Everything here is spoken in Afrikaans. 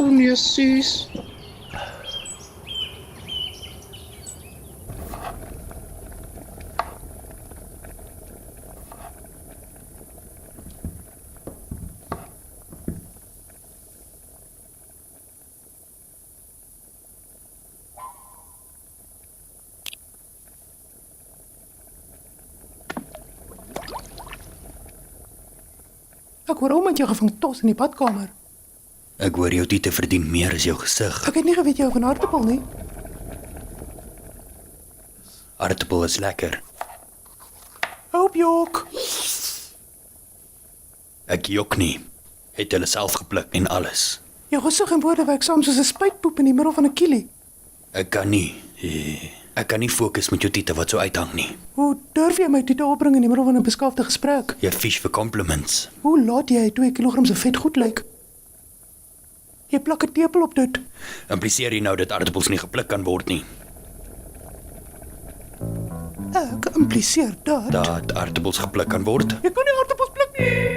O nee, Suus. Ek hoor om met jou gevang tos in die badkamer. Ek hoor jou tiete verdien meer as jou gesig. Ek het nie geweet jy hou van aardappel nie. Aardappel is lekker. Hoop jok. Ek jok nie. Het hulle self gepluk en alles. Jou gesig en woorde werk saam soos 'n spuitpoep in die middel van 'n kielie. Ek kan nie fokus met jou tiete wat so uithang nie. Hoe durf jy my titel opbring in die middel van 'n beskaafde gesprek? Jy fish vir compliments. Hoe laat jy 2 kilogram se vet goed lyk? Jy plak 'n tepel op dit. Impliseer jy nou dat aardappels nie gepluk kan word nie? Ek impliseer dat. Dat aardappels gepluk kan word? Jy kan nie aardappels pluk nie.